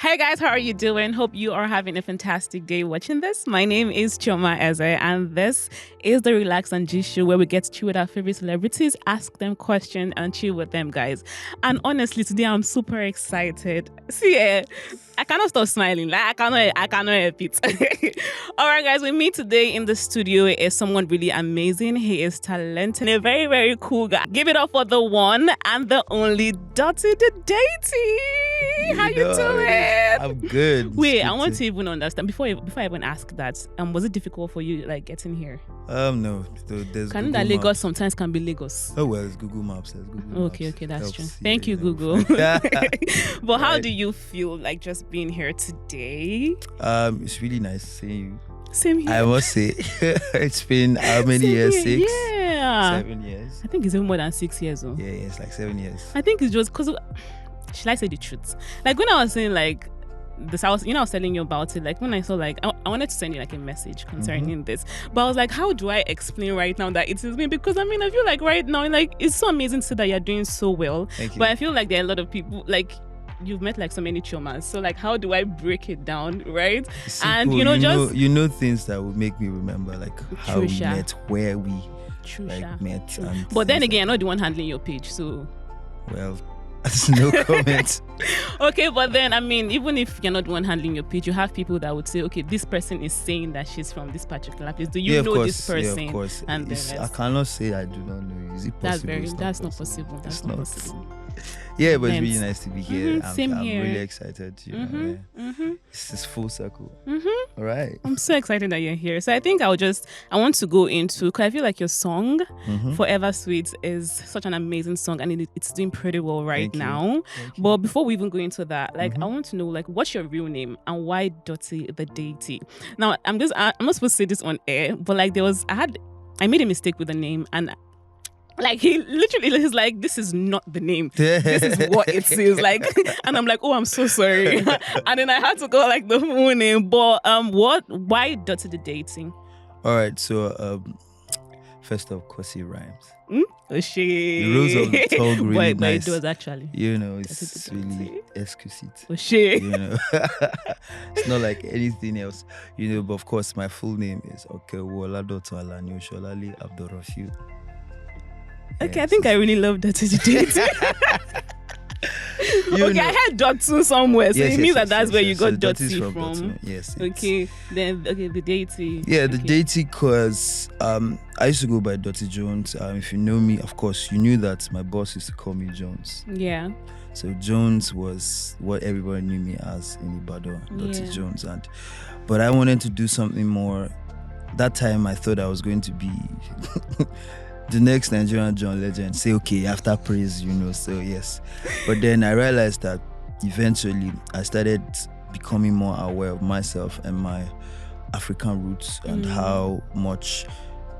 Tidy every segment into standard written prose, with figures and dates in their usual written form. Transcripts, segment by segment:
Hey guys, how are you doing? Hope you are having a fantastic day watching this. My name is Choma Eze, and this is the Relax and G Show, where we get to chill with our favorite celebrities, ask them questions, and chill with them, guys. And honestly, today I'm super excited. See, I cannot stop smiling. Like I cannot help it. All right, guys, with me today in the studio is someone really amazing. He is talented, a very, very cool guy. Give it up for the one and the only Dotty the Deity. How you doing? I'm good. Wait, I want to even understand before I even ask that. Was it difficult for you like getting here? No. There's Can that Lagos sometimes can be Lagos? Oh well, it's Google Maps. Okay, that's true. Thank you, Google. But how do you feel like just being here today? It's really nice seeing you. Same here. I must say, it's been how many years? Here. 6? Yeah. 7 years. I think it's even more than 6 years. Yeah, it's like 7 years. I think it's just because. Should I say the truth? Like when I was saying like this, I was telling you about it. Like when I saw like I wanted to send you like a message concerning this, but I was like, how do I explain right now that it is me? Because I mean, I feel like right now, like it's so amazing to see that you're doing so well. Thank you. But I feel like there are a lot of people like. You've met like so many chomas, so like how do I break it down, right? Simple. And you know things that would make me remember like how we met, where we met. But then again, I'm not the one handling your page, so well, no comment. Okay, but then I mean, even if you're not the one handling your page, you have people that would say, okay, this person is saying that she's from this particular place. Do you know this person? Yeah, of course. And I cannot say I do not know. Is it possible? That's not possible. That's not possible. Yeah, but it's really nice to be here. Same I'm here. really excited. It's just full circle. All right. I'm so excited that you're here. So I think I want to go into, because I feel like your song, Forever Sweet, is such an amazing song and it's doing pretty well right now. But before we even go into that, like I want to know like what's your real name and why Dotty the Deity? Now I'm not supposed to say this on air, but like I made a mistake with the name and like he literally is like, this is not the name. This is what it is like. And I'm like, oh, I'm so sorry. And then I had to go like the full name. But why Dotty the Deity? All right, so first of course it rhymes. Oh shit. The rules of the tongue really nice. But it does actually. It's really exquisite. Oh shit. It's not like anything else. But of course my full name is Okewola Dotun Alani Osholale Abdurrafiu. Okay, I think I really love Dotty the Deity. I heard Dotty somewhere, so it means that's where you got Dotty from. Yes. Okay, then the Deity. Yeah, the Deity, because I used to go by Dotty Jones. If you know me, of course, you knew that my boss used to call me Jones. Yeah. So Jones was what everybody knew me as in Ibadan, Dotty Jones, but I wanted to do something more. That time I thought I was going to be the next Nigerian John Legend. Say okay after praise, so yes. But then I realized that eventually I started becoming more aware of myself and my African roots and how much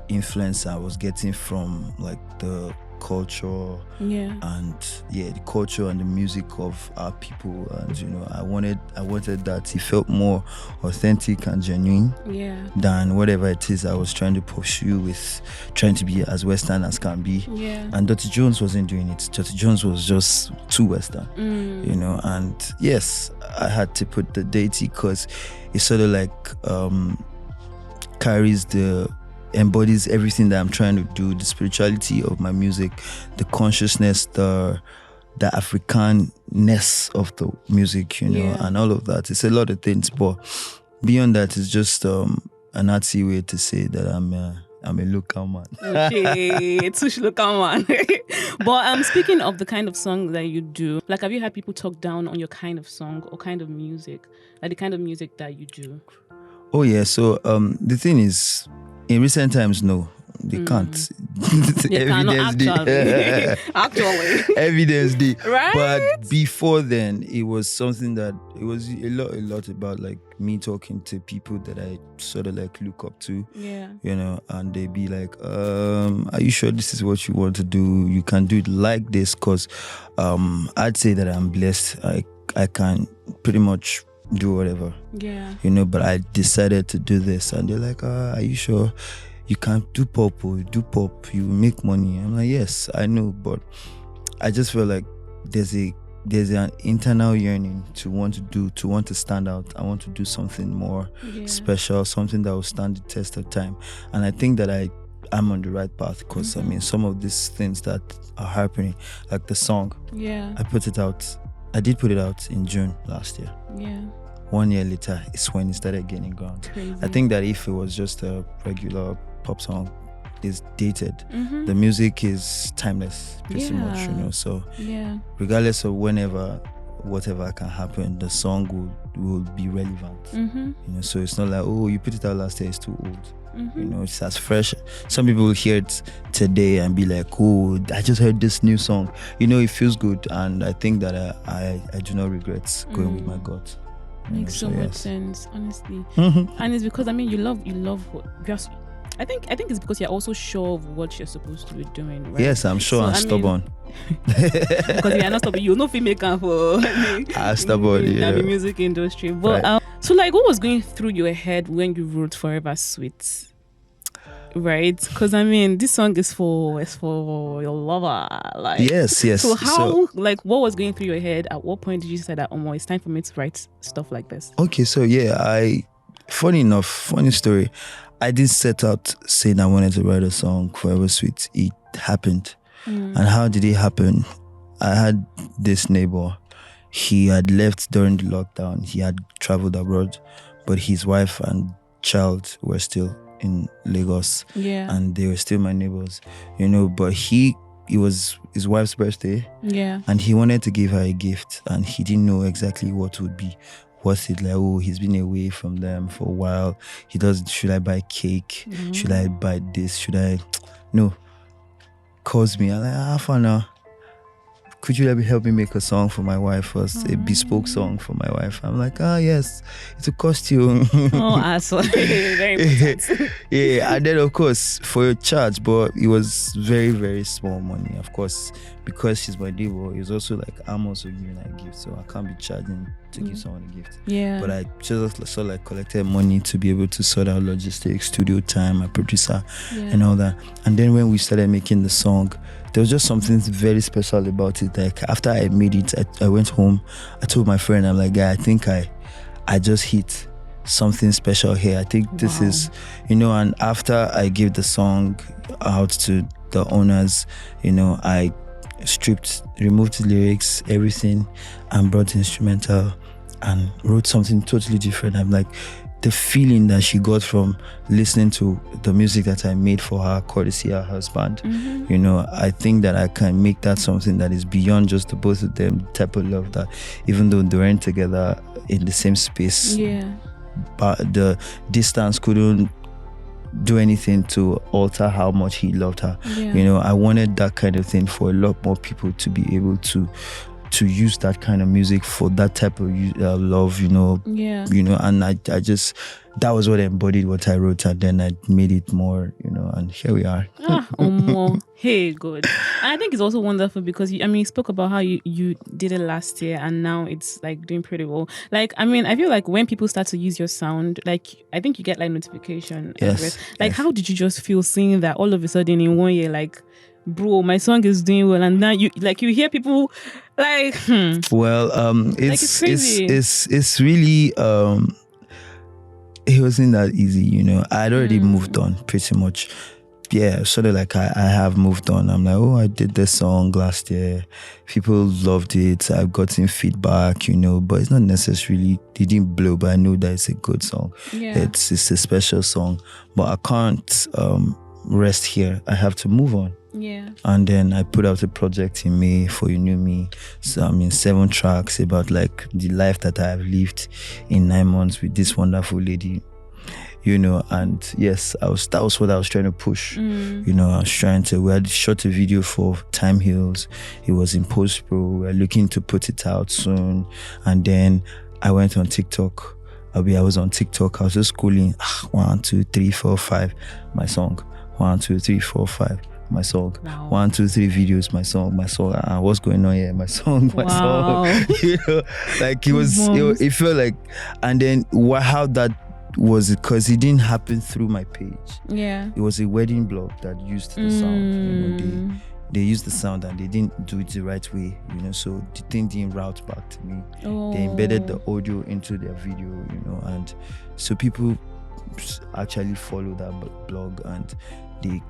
influence I was getting from like the culture and the culture and the music of our people, and I wanted that it felt more authentic and genuine than whatever it is I was trying to pursue with trying to be as Western as can be. And Dotty Jones wasn't doing it. Dotty Jones was just too Western, and yes, I had to put the Deity because it sort of like embodies everything that I'm trying to do, the spirituality of my music, the consciousness, the Africanness of the music, and all of that. It's a lot of things, but beyond that, it's just an artsy way to say that I'm a local man. Okay, it's a local man. But speaking of the kind of song that you do, like have you had people talk down on your kind of song or kind of music, like the kind of music that you do? Oh yeah, so the thing is, in recent times, no, they can't. They cannot actually. Evidence day. Right? But before then, it was something that it was a lot about like me talking to people that I sort of like look up to. Yeah. And they be like, are you sure this is what you want to do? You can do it like this, because I'd say that I'm blessed. I can pretty much do whatever. Yeah. But I decided to do this, and they're like, are you sure? You can't do pop, or you do pop, you make money. I'm like, yes, I know, but I just feel like there's a there's an internal yearning to want to stand out. I want to do something more special, something that will stand the test of time. And I think that I'm on the right path, because I mean, some of these things that are happening, like the song, I did put it out in June last year. 1 year later is when it started gaining ground. Crazy. I think that if it was just a regular pop song, it's dated. The music is timeless, pretty much, you know. So regardless of whatever can happen, the song will be relevant. You know, so it's not like, oh, you put it out last year, it's too old. You know, it's as fresh. Some people will hear it today and be like, oh, I just heard this new song. You know, it feels good, and I think that I do not regret going with my gut. Makes so much sense, honestly. And it's because, I mean, you love what just. I think it's because you're also sure of what you're supposed to be doing, right? Yes, I'm sure. I'm stubborn. Because you are not stubborn. You're no filmmaker for I'm stubborn, the music industry. But so, like, what was going through your head when you wrote Forever Sweet? Right? Because I mean, this song is for your lover. Like, yes. So how, like, what was going through your head? At what point did you say that, oh, it's time for me to write stuff like this? Okay, so funny story. I did set out saying I wanted to write a song, Forever Sweet. It happened. And how did it happen? I had this neighbor. He had left during the lockdown. He had traveled abroad, but his wife and child were still in Lagos. And they were still my neighbors, you know. But it was his wife's birthday. And he wanted to give her a gift, and he didn't know exactly what would be. Was it like, oh, he's been away from them for a while. Should I buy cake? Should I buy this? No. Calls me. I'm like, for now. Could you help me make a song for my wife first? A bespoke song for my wife. I'm like, yes, it's a costume. Asshole. Very important. And then of course for a charge, but it was very, very small money. Of course, because she's my neighbor, it's also like I'm also giving her a gift, so I can't be charging to give someone a gift. But I just sort of collected money to be able to sort out logistics, studio time, my producer, and all that. And then when we started making the song, there was just something very special about it. Like after I made it, I went home. I told my friend, I'm like, guy, I think I just hit something special here. I think this is, you know. And after I gave the song out to the owners, you know, I removed the lyrics, everything, and brought the instrumental and wrote something totally different. I'm like, the feeling that she got from listening to the music that I made for her, courtesy her husband, you know, I think that I can make that something that is beyond just the both of them, the type of love that even though they weren't together in the same space, but the distance couldn't do anything to alter how much he loved her. You know, I wanted that kind of thing for a lot more people to be able to use that kind of music for that type of love, you know. You know, and I just, that was what embodied what I wrote, and then I made it more, you know, and here we are. Hey, good. And I think it's also wonderful because you spoke about how you did it last year, and now it's like doing pretty well. Like, I mean, I feel like when people start to use your sound, like I think you get like notification. Like, how did you just feel seeing that all of a sudden in 1 year, like, bro, my song is doing well, and now you hear people like well, it's really it wasn't that easy, you know. I'd already moved on pretty much. Sort of like I have moved on. I'm like, oh, I did this song last year, people loved it, I've gotten feedback, you know, but it's not necessarily, it didn't blow, but I know that it's a good song. It's a special song, but I can't rest here. I have to move on. And then I put out a project in May for You Knew Me. So 7 tracks about like the life that I have lived in 9 months with this wonderful lady, you know. And yes, that was what I was trying to push. You know, we had shot a video for Time Heals. It was in post-pro. We're looking to put it out soon. And then I went on TikTok. I was on TikTok. I was just scrolling 1, 2, 3, 4, 5, my song. 1, 2, 3, 4, 5. My song. 1, 2, 3 videos, my song. What's going on here? My song. You know, like it felt like, and then how that was, because it didn't happen through my page. It was a wedding blog that used the sound. You know, they used the sound and they didn't do it the right way, so the thing didn't route back to me. They embedded the audio into their video, and so people actually follow that blog and they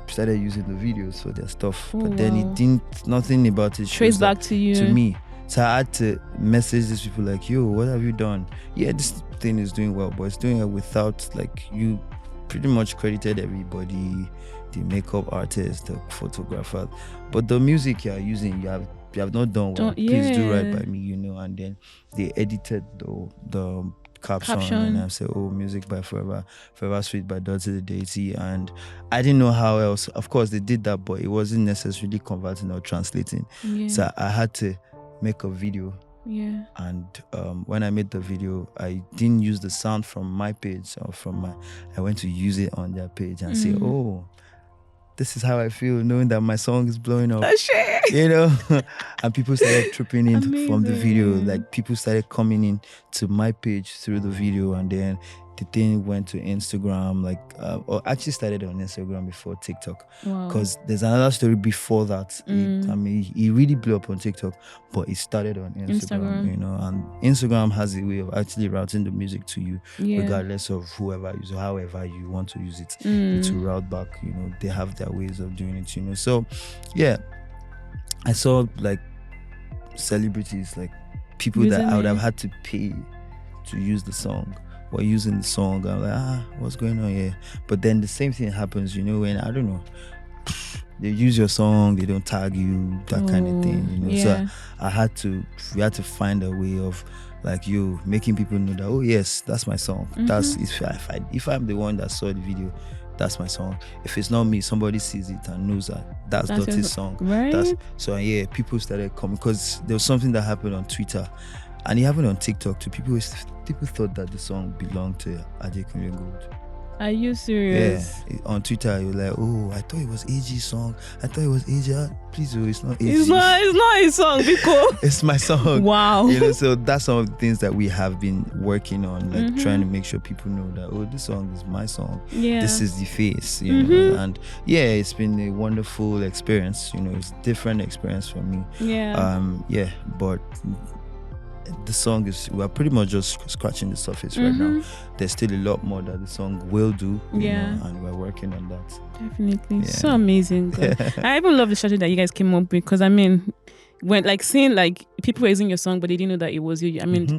started using the videos for their stuff. But then it didn't, nothing about it trace back to you. To me. So I had to message these people like, yo, what have you done? Yeah, this thing is doing well, but it's doing it without, like, you pretty much credited everybody, the makeup artist, the photographer, but the music you're using, you have not done well. Please do right by me, and then they edited the caption and I said, oh, music by Forever Sweet by DOTTY the DEITY, and I didn't know how else. Of course they did that, but it wasn't necessarily converting or translating. So I had to make a video. And when I made the video, I didn't use the sound from my page or I went to use it on their page and say, oh, this is how I feel knowing that my song is blowing up. And people started tripping in from the video. Like, people started coming in to my page through the video, and then the thing went to Instagram, or actually started on Instagram before TikTok. Because there's another story before that. It really blew up on TikTok, but it started on Instagram. And Instagram has a way of actually routing the music to you, regardless of however you want to use it. To route back, they have their ways of doing it, So, yeah, I saw, like, celebrities, like, people that I would have had to pay to use the song, or using the song. I'm like, what's going on here? But then the same thing happens, when, I don't know, they use your song, they don't tag you, that kind of thing, So we had to find a way of, like, making people know that, oh yes, that's my song. That's if I'm the one that saw the video, that's my song. If it's not me, somebody sees it and knows that's DOTTY's song. Right. So people started coming, because there was something that happened on Twitter, and it happened on TikTok too. People thought that the song belonged to Adekunle Gold. Are you serious? Yeah. On Twitter, you're like, oh, I thought it was AG's song. I thought it was AG. Please, it's not AG. It's not his song, because it's my song. Wow. So that's some of the things that we have been working on, like trying to make sure people know that, oh, this song is my song. Yeah. This is the face, And it's been a wonderful experience. It's a different experience for me. Yeah. But the song we're pretty much just scratching the surface right now. There's still a lot more that the song will do, and we're working on that. Definitely. So amazing. I even love the strategy that you guys came up with, because when seeing people were using your song but they didn't know that it was you,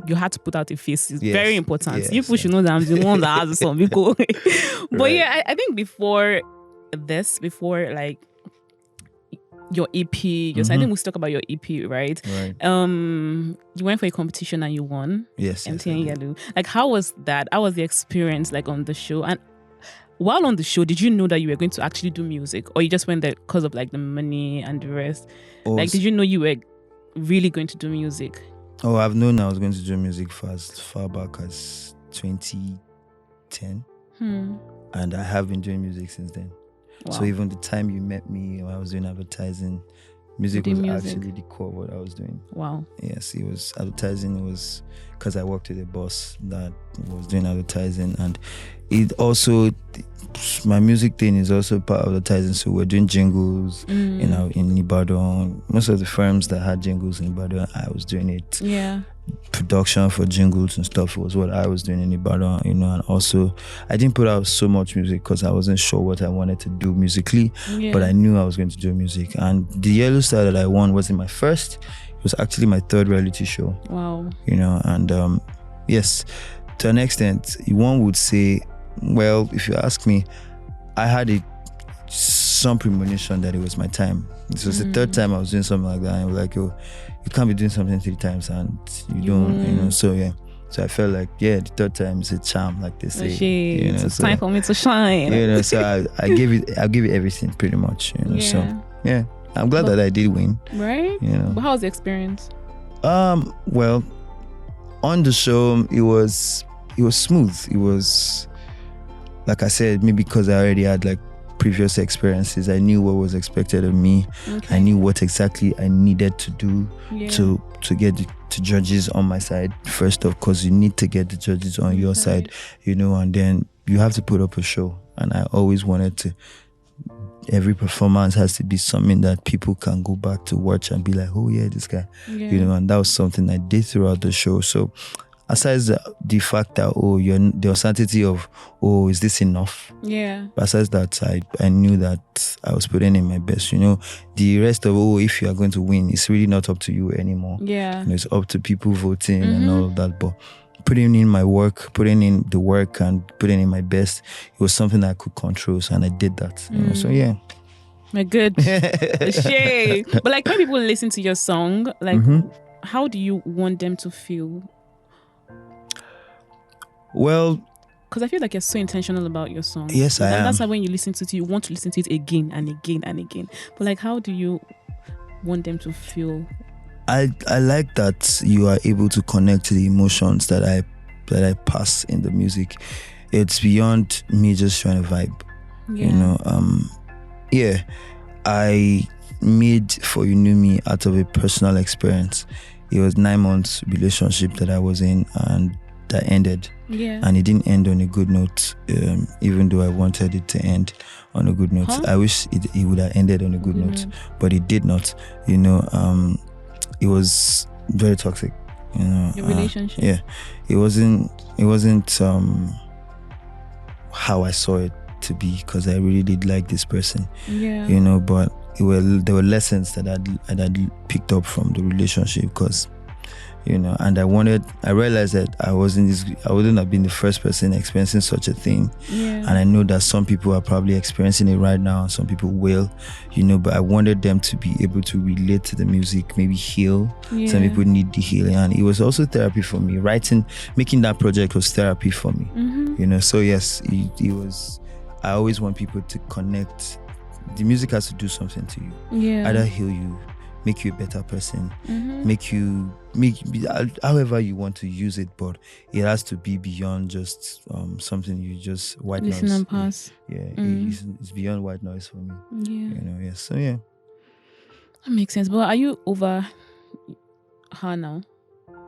you had to put out a face. It's very important. People should know that I'm the one that has the song. But I think before your EP, I think we'll talk about your EP, right? You went for a competition and you won. Yes. MTN Yellow. How was that? How was the experience on the show? And while on the show, did you know that you were going to actually do music, or you just went there because of the money and the rest? Did you know you were really going to do music? Oh, I've known I was going to do music for as far back as 2010, and I have been doing music since then. Wow. So even the time you met me, when I was doing advertising, music was actually the core of what I was doing. Wow. Yes, it was advertising. It was because I worked with a boss that was doing advertising, and it also, my music thing is also part of advertising. So we're doing jingles, in Ibadan. Most of the firms that had jingles in Ibadan, I was doing it. Yeah. Production for jingles and stuff was what I was doing in Ibadan, and also I didn't put out so much music because I wasn't sure what I wanted to do musically, but I knew I was going to do music. And the Yellow Star that I won wasn't my first, it was actually my third reality show. Wow. And yes, to an extent, one would say, well, if you ask me, I had some premonition that it was my time. This was the third time I was doing something like that, and I was like, yo, you can't be doing something 3 times and you don't, so I felt like, the third time is a charm, like they say. It's time for me to shine. So I gave it everything pretty much, So I'm glad that I did win. Right? But how was the experience? Well, on the show it was smooth. It was, like I said, maybe because I already had previous experiences, I knew what was expected of me. I knew what exactly I needed to do to get the judges on my side. First off, because you need to get the judges on your side, and then you have to put up a show. And I always wanted to every performance has to be something that people can go back to watch and be like, oh yeah, this guy, you know, and that was something I did throughout the show. So aside the fact that, the uncertainty of, is this enough? Yeah. Besides that, I knew that I was putting in my best. You know, the rest of, if you are going to win, it's really not up to you anymore. Yeah. You know, it's up to people voting and all of that. But putting in my work, putting in the work and putting in my best, it was something I could control. So, and I did that. You know, so yeah. My good. Shame. But like when people listen to your song, like how do you want them to feel? Well, because I feel like you're so intentional about your song. Yes, I am. That's why when you listen to it, you want to listen to it again and again and again. But like, how do you want them to feel? I like that you are able to connect to the emotions that I pass in the music. It's beyond me just trying to vibe. Yeah. You know, I made For You Knew Me out of a personal experience. It was 9 months relationship that I was in, and that ended. Yeah. And it didn't end on a good note, even though I wanted it to end on a good note. I wish it would have ended on a good note, but it did not. You know, it was very toxic. You know, your relationship. Yeah, it wasn't how I saw it to be, because I really did like this person. Yeah. You know, but there were lessons that I'd picked up from the relationship, because, you know, and I realized that I wouldn't have been the first person experiencing such a thing. Yeah. And I know that some people are probably experiencing it right now, and some people will, you know, but I wanted them to be able to relate to the music, maybe heal. Yeah. Some people need the healing, and it was also therapy for me. Making that project was therapy for me. You know, so yes, it was. I always want people to connect. The music has to do something to you. Yeah. Either heal you, make you a better person, make however you want to use it, but it has to be beyond just something you just white listen noise. And pass. Yeah, it's beyond white noise for me. Yeah. You know, yes. So yeah. That makes sense. But are you over her now?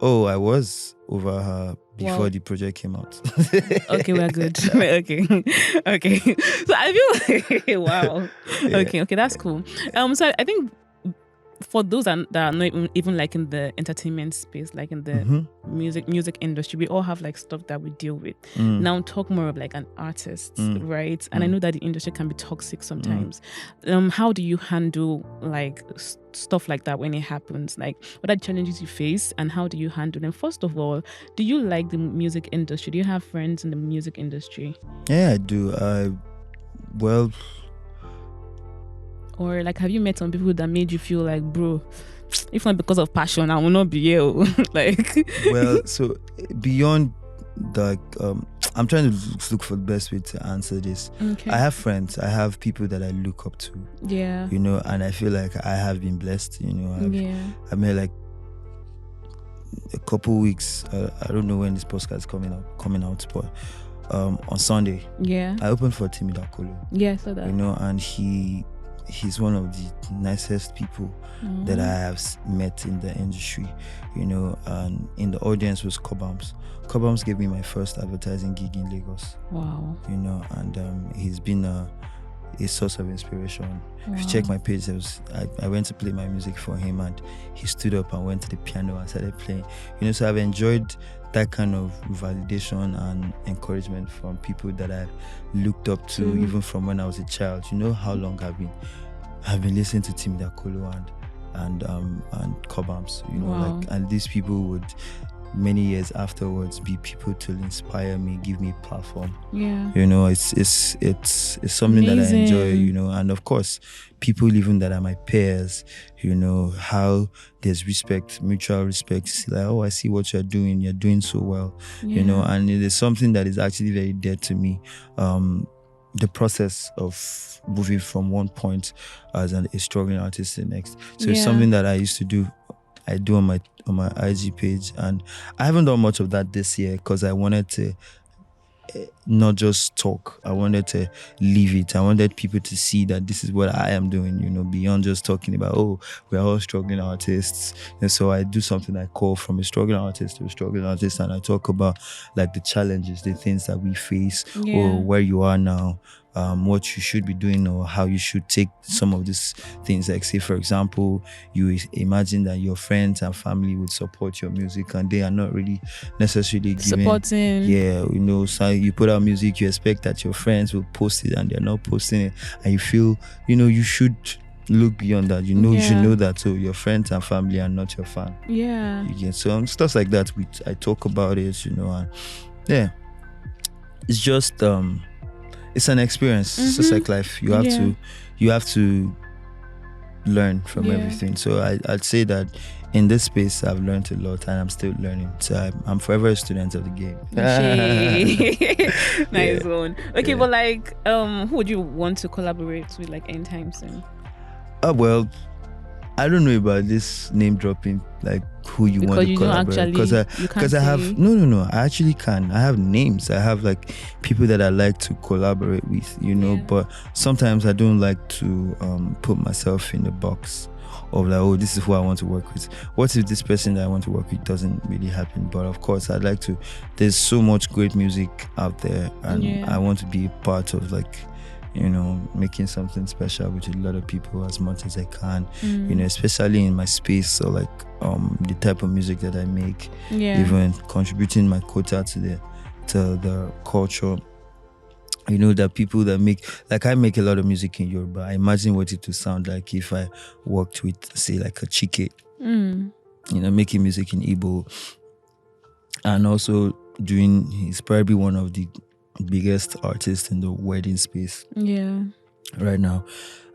Oh, I was over her before the project came out. Okay, we're good. Okay. So I feel like wow. Yeah. Okay, that's cool. So I think for those that are not even like in the entertainment space, like in the music industry, we all have like stuff that we deal with. Now talk more of like an artist, right? And I know that the industry can be toxic sometimes. How do you handle like stuff like that when it happens? Like what are the challenges you face and how do you handle them? First of all, do you like the music industry? Do you have friends in the music industry? Yeah, I do. Well, or like, have you met some people that made you feel like, bro, if not because of passion, I will not be here? Like, well, so beyond like, I'm trying to look for the best way to answer this. Okay. I have friends. I have people that I look up to. Yeah. You know, and I feel like I have been blessed. You know, I've met like a couple weeks. I don't know when this podcast is coming out, but on Sunday, I opened for Timmy Dakolo. Yeah, so that. You know, and he's one of the nicest people that I have met in the industry, you know, and in the audience was Cobhams. Cobhams gave me my first advertising gig in Lagos. Wow. You know, and he's been a source of inspiration. Wow. If you check my page, I went to play my music for him, and he stood up and went to the piano and started playing. You know, so I've enjoyed that kind of validation and encouragement from people that I've looked up to, even from when I was a child. You know how long I've been listening to Tim Dakolo and Cobhams, you know, wow. like, and these people would many years afterwards be people to inspire me, give me a platform. Yeah. You know, it's something amazing. that I enjoy, you know, and of course people even that are my peers, you know, how there's respect, mutual respect. It's like, oh, I see what you're doing so well. You know, and it is something that is actually very dear to me. The process of moving from one point as a struggling artist to the next. So it's something that I used to do. I do on my IG page, and I haven't done much of that this year because I wanted to not just talk. I wanted to live it. I wanted people to see that this is what I am doing, you know, beyond just talking about, oh, we're all struggling artists. And so I do something I call From a Struggling Artist to a Struggling Artist, and I talk about like the challenges, the things that we face, or where you are now. what you should be doing or how you should take some of these things. Like say, for example, you imagine that your friends and family would support your music and they are not really necessarily supporting. Yeah, you know, so you put out music, you expect that your friends will post it and they're not posting it, and you feel, you know, you should look beyond that. You should know that your friends and family are not your fan. Yeah. So stuff like that, I talk about it, you know, and yeah, it's just it's an experience. It's just like life. You have to learn from everything. So I'd say that in this space I've learned a lot and I'm still learning. So I'm forever a student of the game. Nice one. Okay, but like who would you want to collaborate with like anytime soon? Well, I don't know about this name dropping, like who you want to collaborate. Because I have no. I actually can. I have names. I have like people that I like to collaborate with, you know. But sometimes I don't like to put myself in the box of like, oh, this is who I want to work with. What if this person that I want to work with doesn't really happen? But of course, I'd like to. There's so much great music out there, and I want to be a part of like, you know, making something special with a lot of people as much as I can, you know, especially in my space. So like the type of music that I make, even contributing my quota to the culture. You know, that people that make, like I make a lot of music in Yoruba. I imagine what it would sound like if I worked with, say, like a Chike, you know, making music in Igbo, and also he's probably one of the biggest artist in the wedding space right now.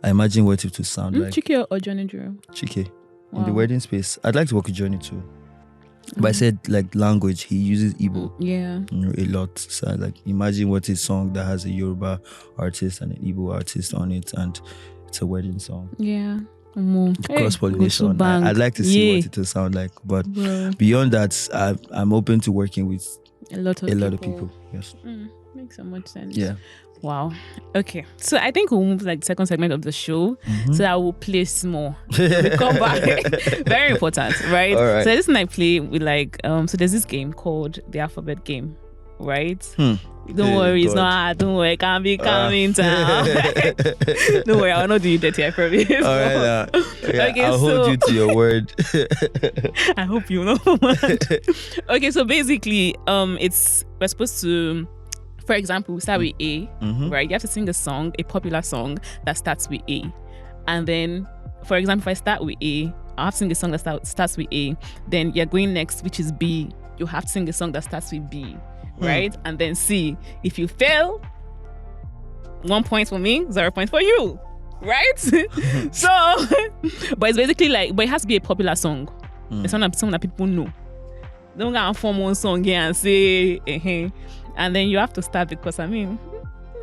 I imagine what it would sound like. Chike or Johnny Drew? Chike. In the wedding space. I'd like to work with Johnny too. But I said like language, he uses Igbo you know, a lot. So I like imagine what a song that has a Yoruba artist and an Igbo artist on it, and it's a wedding song. Cross pollination. I'd like to see what it will sound like. But beyond that, I'm open to working with a lot of people. Yes. Makes so much sense. Yeah. Wow. Okay. So I think we'll move to like the second segment of the show. So I will play more. We'll come back. Very important, right? All right. So this one I play with like so there's this game called the alphabet game, right? Don't worry, it's not hard. Don't worry, can't be coming down. Don't worry, I'll not do you dirty, I promise. All right, okay, I'll hold you to your word. I hope you know. Okay, so basically, we're supposed to, for example, we start with A, right? You have to sing a song, a popular song that starts with A. And then, for example, if I start with A, I have to sing a song that starts with A. Then you're going next, which is B. You have to sing a song that starts with B, right? And then C. If you fail, 1 point for me, 0 points for you, right? So, but it's basically like, but it has to be a popular song. It's something that people know. Don't go and form one song here and say, and then you have to start because I mean,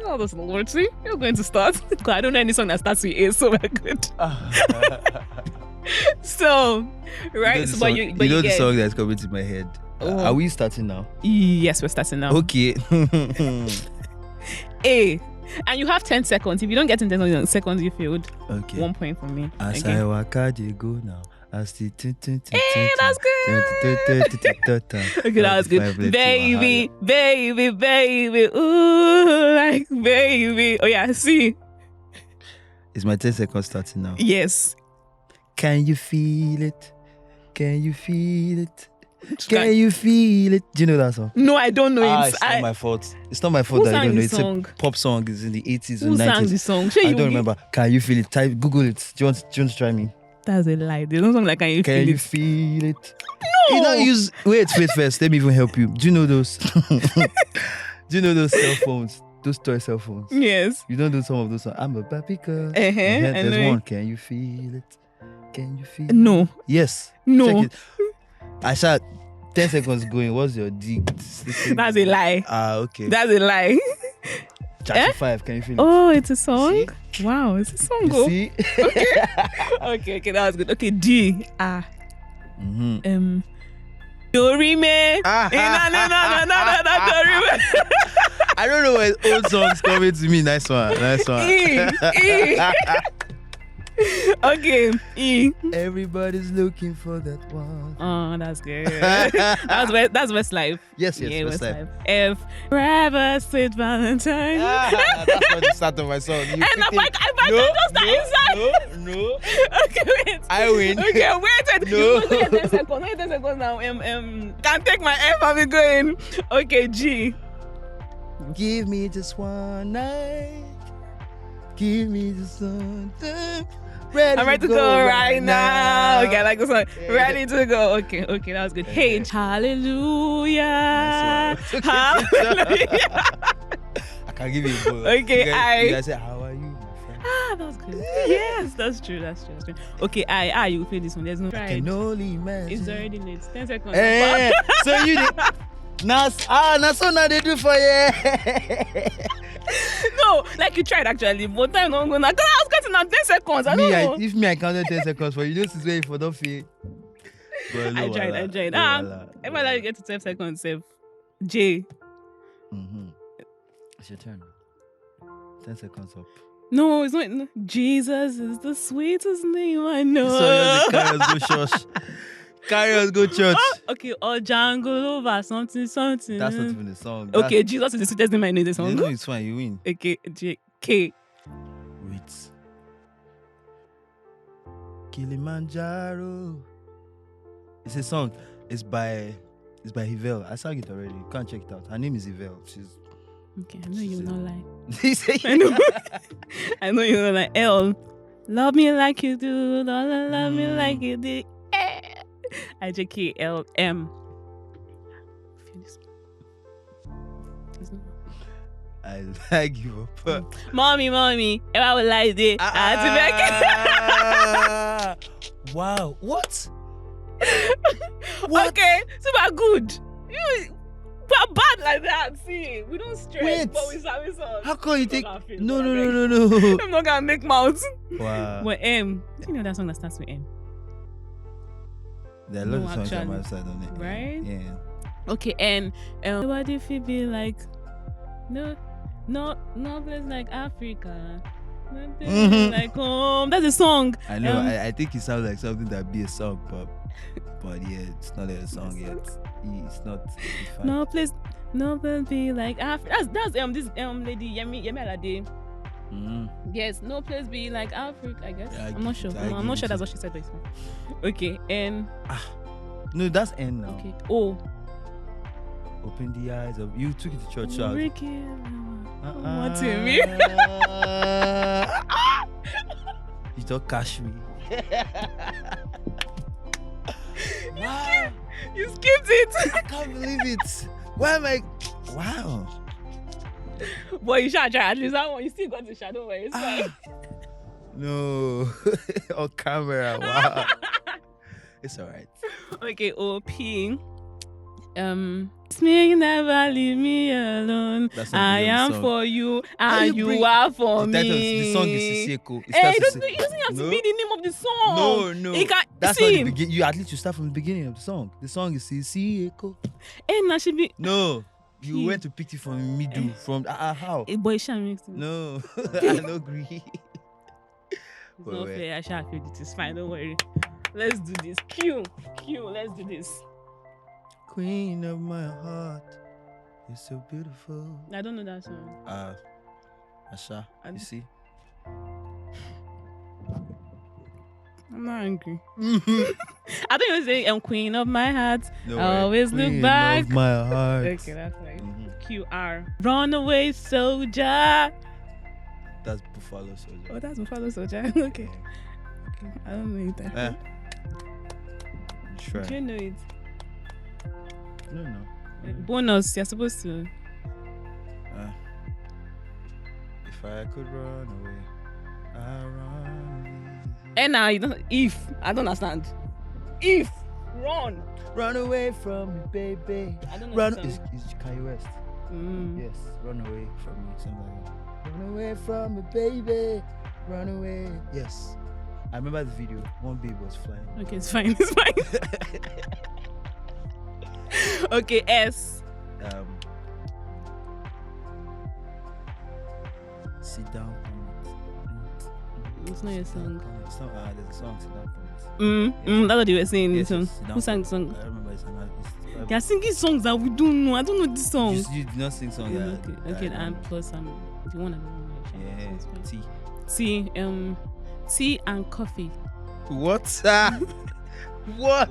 all those words, you're going to start. Because I don't know any song that starts with A, so we're good. So, right? You know but you know the song that's coming to my head. Are we starting now? Yes, we're starting now. Okay. A. And you have 10 seconds. If you don't get in 10 seconds, you failed. Okay. 1 point for me. As I walk out, you go now. As the hey, that's good. Okay, that was good. Baby, baby, baby. Ooh, like baby. Oh yeah, see. Is my 10 seconds starting now? Yes. Can you feel it? Can you feel it? Can you feel it? Do you know that song? No, I don't know it. It's not my fault. It's not my fault that I don't know. It's a pop song. It's in the 80s and 90s. Who sang the song? I don't remember. Can you feel it? Type, Google it. Do you want to try me? That's a lie. There's no song like Can You Feel It? No. You don't use. Wait first. Let me even help you. Do you know those? Do you know those cell phones? Those toy cell phones? Yes. You don't do some of those songs. I'm a baby girl. There's one. Can you feel it? Can you feel it? No. Yes. No. Check it. I shot 10 seconds going. What's your dig? That's a lie. Okay. That's a lie. Chapter 5, can you feel it? Oh, it's a song? See? Wow, it's a song. You see? Okay, that was good. Okay, D. Dorime. No, Dorime. I don't know why old songs coming to me. Nice one. E. Okay, E. Everybody's looking for that one. Oh, that's good. That's Westlife. Yes, Yeah, Westlife. F. Forever Sweet Valentine. That's not the start of my song. You And I'm like, I might just start inside. No. Okay, wait. I win. Okay, wait. No. Wait 10 seconds. Wait 10 seconds now. Can't take my F. I'll be going. Okay, G. Give me just one night. Give me just one time. I'm ready to go right now. Okay, I like this one. Ready to go. Okay, that was good. H. Hallelujah. Hallelujah. I can give you a ball. Okay, you guys say, how are you, my friend? That was good. Yes, that's true. Okay, you play this one. There's no I can only imagine. It's already late. 10 seconds. Hey, so you did. Now so now they do for you. No, like you tried actually, but I'm not gonna. Cause I was getting now 10 seconds. I don't know. If I counted 10 seconds for you, this is where for don't feel. I tried. If I let you get to 10 seconds, save. J. It's your turn. 10 seconds up. No, it's not. No. Jesus is the sweetest name I know. So carry us go church. Carry us go church. Okay, or Jungle over something. That's not even the song. Okay, Jesus is the sweetest name I know. The song. No, it's fine. You win. Okay, J. K. Wait. Kilimanjaro. It's a song. It's by Yvel. I sang it already. You can't check it out. Her name is Yvel. She's okay. I know you will not lie. I know you will not lie. L. Love me like you do. Love me like you do. IJKLM. I give up. Mommy. If I would like it, Wow. What? Okay, super good. You bad like that. See, we don't stress, wait, but we service us. How come you take? No. I'm not gonna make mouths. Wow. But M. Do you know that song that starts with M? There are a lot of songs on my website on it. Right? Yeah. Okay, and what if it be like no place like Africa. Like that's a song. I know. I think it sounds like something that be a song, but yeah, it's not a song yet. It's not. It's no place be like Africa. That's this lady Yemi Alade. Yes, no place be like Africa. I guess. Yeah, I'm not sure. I'm not sure that's what she said. But it's fine. Okay, N. No, that's N now. Okay. O. Open the eyes of you. Took it to church. Ricky. What do you mean? You don't cash me. Wow. You skipped it. I can't believe it. Why am I? Wow. Boy, you should try at least that one. You still got the shadow where it's fine. No. On camera. Wow. It's alright. Okay, OP. Me never leave me alone. I am song. For you and you are for me. The song is Sisseko. It doesn't have to be the name of the song. No. It can, that's not the beginning. You at least you start from the beginning of the song. The song is Sisseko. And that should be. No. You went to pick it from the middle. From how? Boy, Sha makes it. No. I don't agree. It's not fair. I shall feel it is fine. Don't worry. Let's do this. Q. Let's do this. Queen of my heart, you're so beautiful. I don't know that song. Asha, you see? I'm not angry. I think you were saying, Queen of my heart. No, I always look back. Queen of my heart. Okay, that's right. QR. Runaway soldier. That's Buffalo Soldier. Oh, that's Buffalo Soldier. Okay. I don't know it. Sure. Do you know it? No. Bonus, you're supposed to. If I could run away, I'd run. And now you don't. If I don't understand. If run away from me, baby. I don't know. Run. It's Kanye West. Yes, run away from me. Something like that. Run away from me, baby. Run away. Yes. I remember the video. One baby was flying. Okay, it's fine. Okay, S. Sit down. It's not your song. It's not. There's a song. That's what you were saying. Yes, Song. yes, Who sang the song? I remember it's an artist. You're singing songs that we don't know. I don't know this song. You did not sing songs. Okay, and plus the one I don't know. Yeah. Tea and coffee. What? What?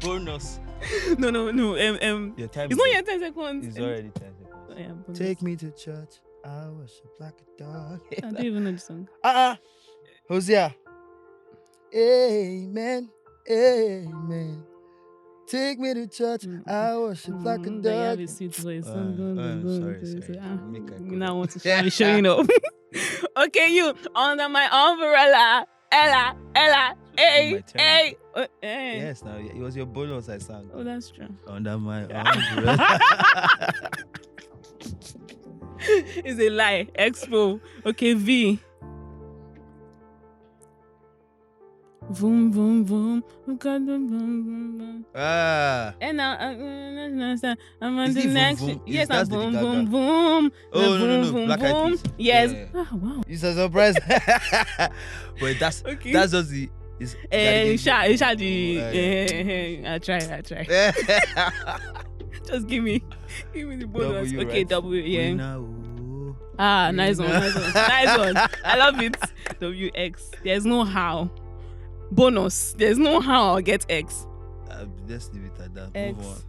Bonus. No. Your time it's not yet 10 seconds. It's already 10 seconds. Yeah, Take me to church. I worship like a dog. I don't even know the song. Hosea. Amen. Amen. Take me to church. I worship like a dog. You have a sweet voice. Sorry. You now want to be showing up. Okay, you under my umbrella. Ella. Hey. Yes, now it was your bonus I sang. Oh, that's true. Under my umbrella. It's a lie. Expo. Okay, V. Boom, boom, boom. And now I'm on the next. Yes, I'm boom, boom, boom. Oh, no. Boom, Black Eyed boom. Peas. Yes. Yeah. Oh, wow. It's a surprise. But that's just the. I try. Just give me the bonus. W, okay, right? W, yeah. Nice one. Nice I love it. WX. There's no how. Bonus. There's no how I'll get X. Let's leave it at that. X. Move on.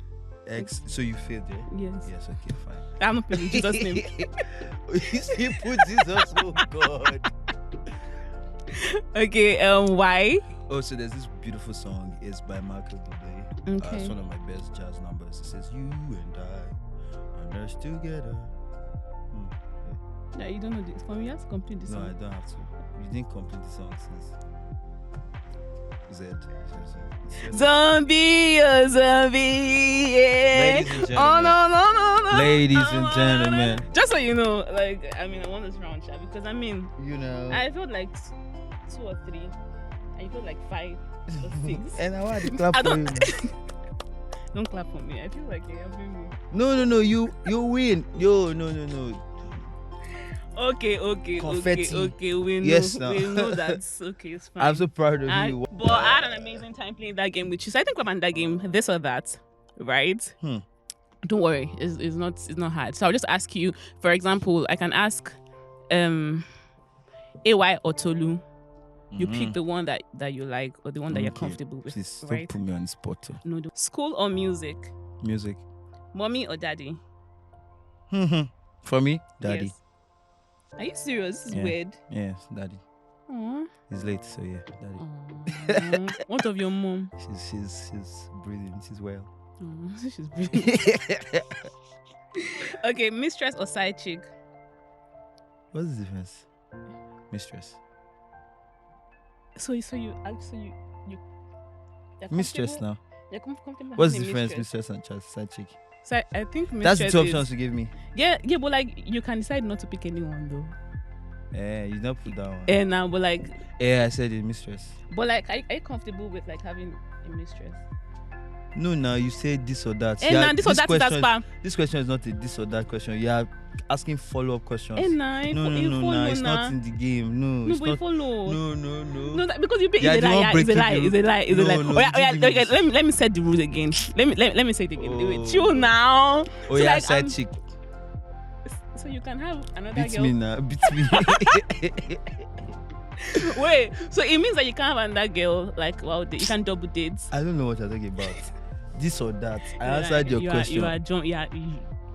X. So you failed, yeah? Yes. Okay, fine. I'm not putting Jesus' name. You put Jesus, oh God. Okay, Y. Oh, so there's this beautiful song. It's by Michael Bublé. Okay. It's one of my best jazz numbers. It says, "You and I are us together." Yeah, you don't know this. For me, you have to complete this No, song. I don't have to. You didn't complete the song since Z. Zombie, yeah. Ladies and gentlemen. Oh no. Ladies and gentlemen. Just so you know, I want this round chat because I felt like 2 or 3, and you felt like 5 or 6. And I want to clap for you. Don't clap for me. I feel like you're helping me. No. You win. No. Okay. Confetti. We know. Yes, now. We know that's okay. It's fine. I'm so proud of you. But I had an amazing time playing that game with you. So I think we're on that game, this or that, right? Don't worry, it's not hard. So I'll just ask you. For example, I can ask, AY or Tolu. You pick the one that you like or the one that you're comfortable with. Please right? don't put me on the spot. No. School or music? Music. Mommy or daddy? For me, daddy. Yes. Are you serious? This is weird. Yes, daddy. Aww. He's late, so yeah, daddy. What of your mom? She's breathing. She's well. She's breathing. Okay, mistress or side chick? What's the difference? Mistress. So you mistress now. You're comfortable. What's the difference, mistress and side chick? So I think mistress. That's the two options you give me. Yeah, but like you can decide not to pick anyone though. Yeah, you don't put that one. Now, but like. Yeah, I said it, mistress. But like, are you comfortable with like having a mistress? No, you say this or that. Now this or that is spam. This question is not a this or that question. You are asking follow-up questions. No, it's not in the game. No, it's but not. Follow. No. Because you pick it's a lie. Okay, let me set the rules again. Let me say it again. Chill now. Oh, so like, side chick. So you can have another Beat girl. Me now. Beat me. Wait, so it means that you can't have another girl, like, you can double dates? I don't know what you're talking about. This or that. I answered your question.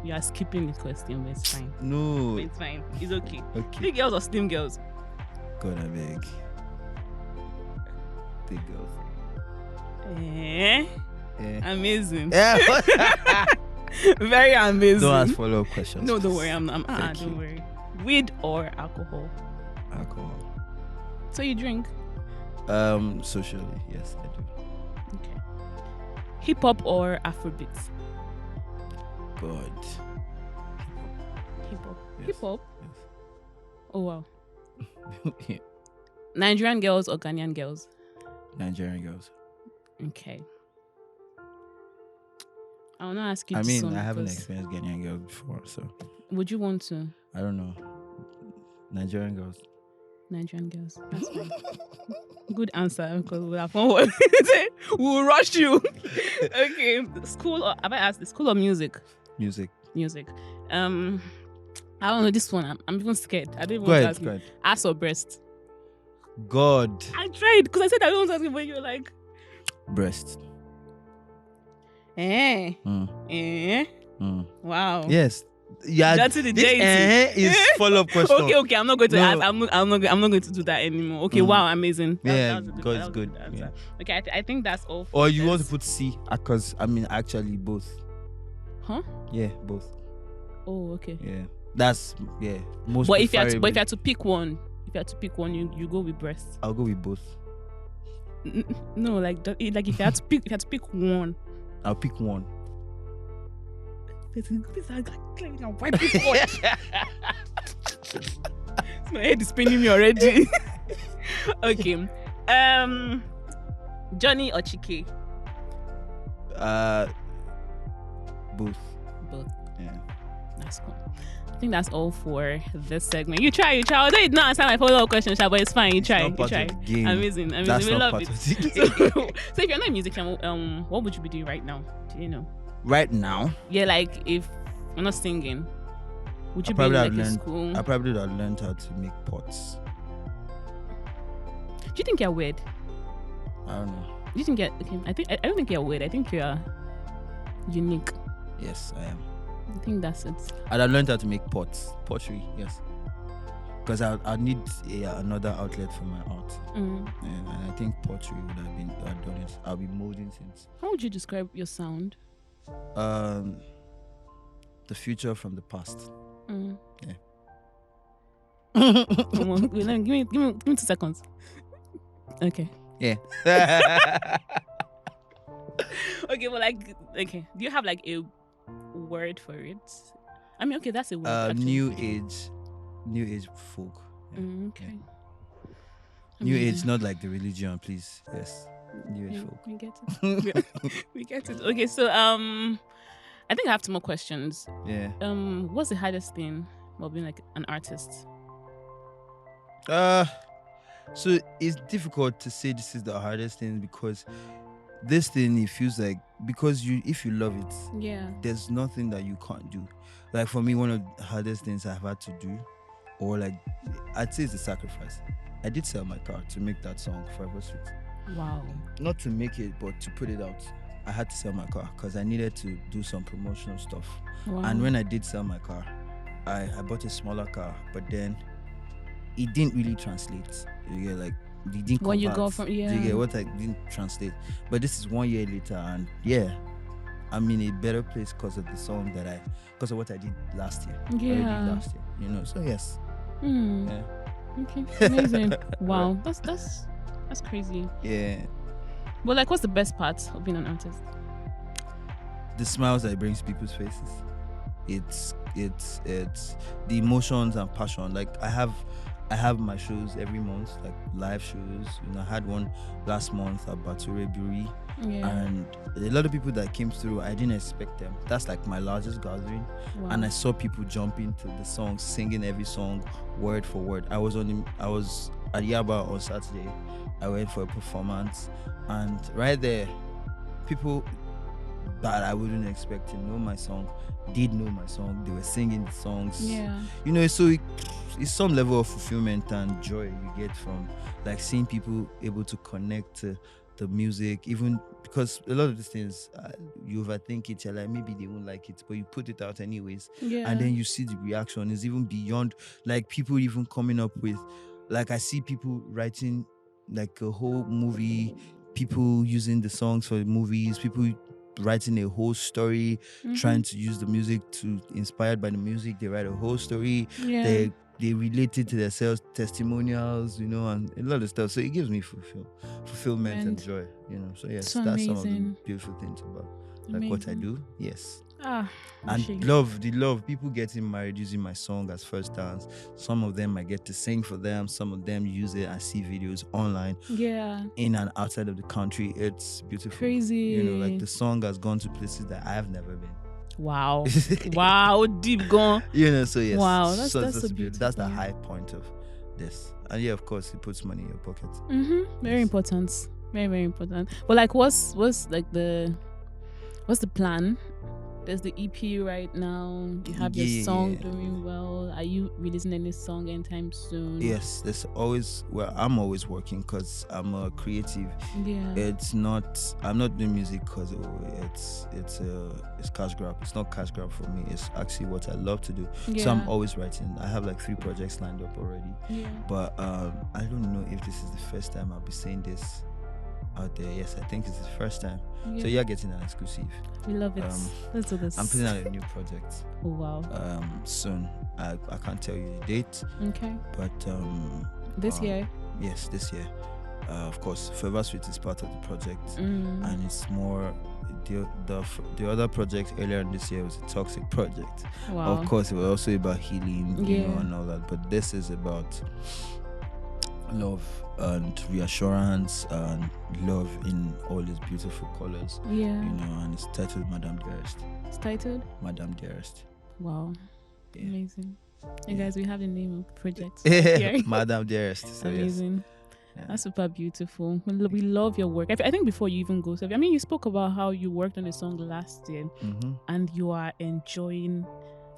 You are skipping the question, but it's fine. No. It's fine. It's okay. Okay. Big girls or slim girls? God, I beg. Big girls. Yeah. Amazing. Yeah. Very amazing. Don't ask follow-up questions. No, don't worry. Don't worry. Weed or alcohol? Alcohol. So you drink? Socially, yes, I do. Okay. Hip hop or Afrobeats? God. Hip hop. Yes. Hip hop. Yes. Oh wow. Yeah. Nigerian girls or Ghanaian girls? Nigerian girls. Okay. I will not ask you. I haven't experienced Ghanaian girls before, so. Would you want to? I don't know. Nigerian girls. Nigerian girls. That's fine. Good answer, because we'll have fun. We'll rush you. Okay. School or have I asked the school or music? Music. I don't know this one. I'm even scared. I don't even Go want to ahead. ask Go you. ahead. Ass or breast? God. I tried because I said I don't want to ask you, but you're like, Breast. Wow. Yes. Yeah. Dirty the This deity. is follow-up question. Okay. I'm not going to No. ask. I'm not going to do that anymore. Okay. Wow. Amazing. Yeah, that was God is that was a good. answer. Yeah. Okay. I think that's all. For Or you want to this. put C? Because actually both. Huh? Yeah, both. Oh, okay. Yeah, that's most. But if you preferably. had to pick one, you go with breast. I'll go with both. No, like if you had to pick one. I'll pick one. These are clearly white people. My head is spinning me already. Okay. Johnny or Chike? Both. Yeah. That's cool. I think that's all for this segment. You try. Although it's not answer my follow-up question, but it's fine. You try. Not part of the game. Amazing. That's We not love part it. of the game. So if you're not a musician, what would you be doing right now? Do you know? Right now, Yeah, like if you're not singing, would you be probably in have like a learned- school? I probably would have learned how to make pots. Do you think you're weird? I don't know. Do you think you're okay? I don't think you're weird. I think you're unique. Yes, I am. I think that's it. I'd have learned how to make pottery. Yes, because I need another outlet for my art. Mm. And I think pottery would have been. I've done it. I'll be molding things. How would you describe your sound? The future from the past. Mm. Yeah. Come on, wait, give me 2 seconds. Okay. Yeah. Okay, well, do you have like a word for it? I mean, okay, that's a word. actually. New age folk. Yeah. Okay. I New mean, age, not like the religion, please. Yes. New age folk. We get it. We get it. Okay, so I think I have 2 more questions. Yeah. What's the hardest thing about being like an artist? So it's difficult to say this is the hardest thing, because this thing, it feels like, because if you love it, Yeah. there's nothing that you can't do. Like for me, one of the hardest things I've had to do, or like I'd say, it's a sacrifice. I did sell my car to make that song, Forever Sweet. Wow. Not to make it, but to put it out. I had to sell my car because I needed to do some promotional stuff. Wow. And when I did sell my car, I bought a smaller car, but then it didn't really translate. You get, like, it didn't When you convert. go from You get what I didn't translate. But this is 1 year later, and yeah, I'm in a better place because of the song because of what I did last year. Yeah. Last year, you know. So yes. Yeah. Okay. Amazing. Wow. That's crazy. Yeah. But like, what's the best part of being an artist? The smiles that it brings to people's faces. It's the emotions and passion. Like I have my shows every month, like live shows. I had one last month at Bature Buri, Yeah. and a lot of people that came through, I didn't expect them. That's like my largest gathering, Wow. and I saw people jump into the songs, singing every song word for word. I was at Yaba on Saturday. I went for a performance, and right there, people that I wouldn't expect to know my song did know my song. They were singing the songs. Yeah. So it's some level of fulfillment and joy you get from like seeing people able to connect to the music, even because a lot of these things you overthink it. You're like, maybe they won't like it, but you put it out anyways. Yeah. And then you see the reaction is even beyond, like people even coming up with, like I see people writing like a whole movie, people using the songs for the movies, people writing a whole story, trying to use the music to, inspired by the music, they write a whole story. Yeah. They relate it to themselves, testimonials, and a lot of stuff. So it gives me fulfillment and joy, So yes, so that's some of amazing. the beautiful things about like what I do. Yes. And the love, people getting married using my song as first dance. Some of them I get to sing for them. Some of them use it. I see videos online. Yeah. In and outside of the country. It's beautiful. Crazy. Like the song has gone to places that I have never been. Wow. Wow, deep gone. You know, so yes. Wow, that's so beautiful. beautiful. That's the high point of this. And yeah, of course, it puts money in your pocket. Very important. Very, very important. But like, what's like what's the plan? There's the EP right now. You have your song doing well. Are you releasing any song anytime soon? Yes, there's always. Well, I'm always working because I'm a creative. Yeah. I'm not doing music because it's cash grab. It's not cash grab for me. It's actually what I love to do. Yeah. So I'm always writing. I have like 3 projects lined up already. Yeah. But I don't know if this is the first time I'll be saying this out there. Yes, I think it's the first time. Yeah. So you're getting an exclusive. We love it. Let's do this. I'm putting out a new project. Oh wow. Soon. I can't tell you the date. Okay. But this year? Yes, this year. Of course, Forever Sweet is part of the project, and it's more. The other project earlier in this year was a toxic project. Wow. Of course, it was also about healing, you know, and all that. But this is about love and reassurance and love in all its beautiful colors. Yeah. You know, and it's titled Madame Dearest. It's titled Madame Dearest. Wow. Yeah. Amazing. And guys, we have the name of the project. Madame Dearest. So amazing. Yes. Yeah. That's super beautiful. We love your work. I think before you even go, so I mean, you spoke about how you worked on a song last year, and you are enjoying,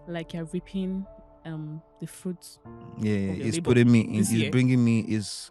like you're reaping, the fruits. Yeah, it's putting me in. It's bringing me. Is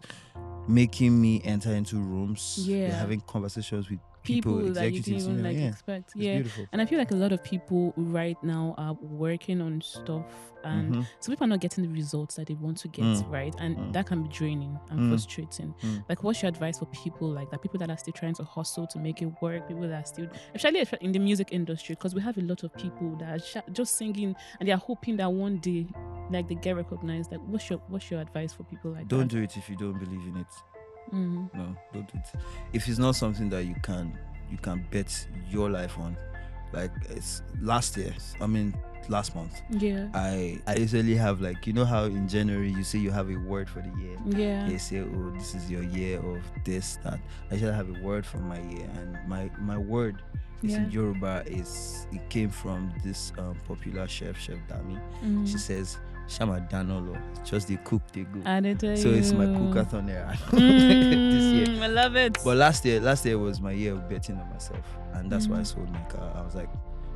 making me enter into rooms. Yeah, having conversations with people that you didn't even expect. Yeah, beautiful. And I feel like a lot of people right now are working on stuff, and some people are not getting the results that they want to get, right? And that can be draining and frustrating. Like, what's your advice for people like that? People that are still trying to hustle to make it work. People that are still, especially in the music industry, because we have a lot of people that are just singing and they are hoping that one day, like, they get recognized. Like, what's your advice for people like that? Don't do it if you don't believe in it. No, don't do it. If it's not something that you can bet your life on, like it's last month. Yeah. I usually have, like, you know how in January you say you have a word for the year. Yeah. They say, oh, this is your year of this, that. I usually have a word for my year, and my word is in Yoruba. It came from this popular chef Dami. She says, Shama Danolo, just they cook, they go. So it's my cookathon era this year. I love it. But last year was my year of betting on myself, and that's why I sold my car. I was like,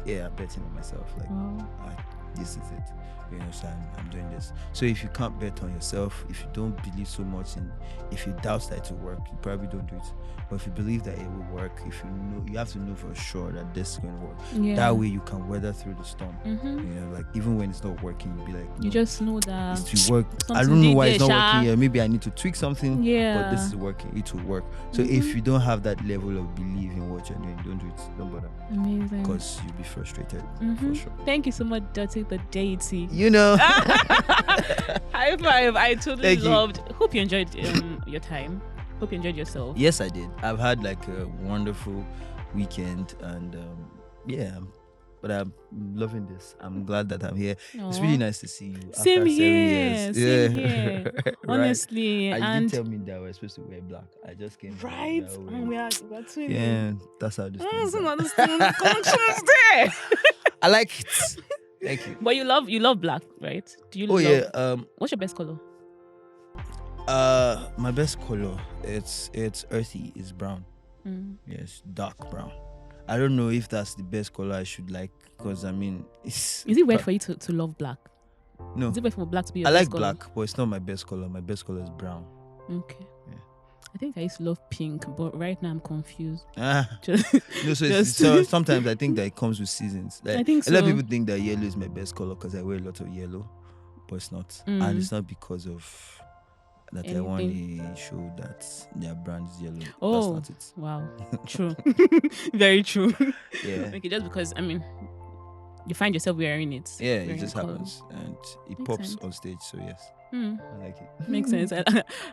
yeah, I'm betting on myself. Like, this is it. You know, so I'm doing this. So if you can't bet on yourself, if you don't believe so much in, if you doubt that it will work, you probably don't do it. But if you believe that it will work, if you know, you have to know for sure that this is going to work. Yeah. That way you can weather through the storm. You know, like, even when it's not working, you'll be like, no, you just know that it's to work. I don't know why it's not working here. Maybe I need to tweak something. Yeah. But this is working. It will work. So if you don't have that level of belief in what you're doing, don't do it. Don't bother. Amazing. Because you'll be frustrated for sure. Thank you so much, Dotty the Deity. You know. High five. I totally loved. Hope you enjoyed your time. Hope you enjoyed yourself. Yes, I did. I've had like a wonderful weekend, and but I'm loving this. I'm glad that I'm here. Aww. It's really nice to see you. Same here. Same here. Honestly. Right. And you didn't tell me that we're supposed to wear black. I just came. Right. And we're twins. Yeah, that's how this is. There. I like it. Thank you. But you love black, right? Do you? What's your best color? My best color, it's earthy. It's brown. Yes, dark brown. I don't know if that's the best color I should like, because I mean, is it weird for you to love black? No. Is it weird for black to be your best color? I like black, but it's not my best color. My best color is brown. Okay. Yeah. I think I used to love pink, but right now I'm confused. So sometimes I think that it comes with seasons. Like, I think so. A lot of people think that yellow is my best color because I wear a lot of yellow, but it's not. And it's not because of that. Anything. I want to show that their brand is yellow. Oh, that's not it. Wow. True. Very true. Yeah. Okay, just because, I mean, you find yourself wearing it. Yeah, it just happens. And it pops on stage, so yes. I like it. Makes sense.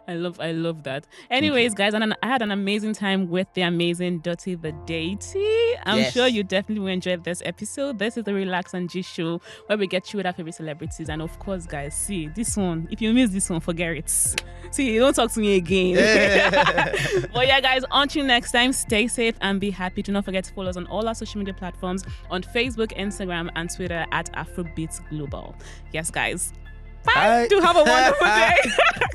I love that. Anyways, guys, and I had an amazing time with the amazing Dotty the Deity. I'm sure you definitely will enjoy this episode. This is the Relax and G show where we get you with our favorite celebrities. And of course, guys, see this one. If you miss this one, forget it. See, don't talk to me again. But yeah, guys, until next time, stay safe and be happy. Do not forget to follow us on all our social media platforms on Facebook, Instagram, and Twitter at Afrobeatsglobal. Yes, guys. Bye. Do have a wonderful day.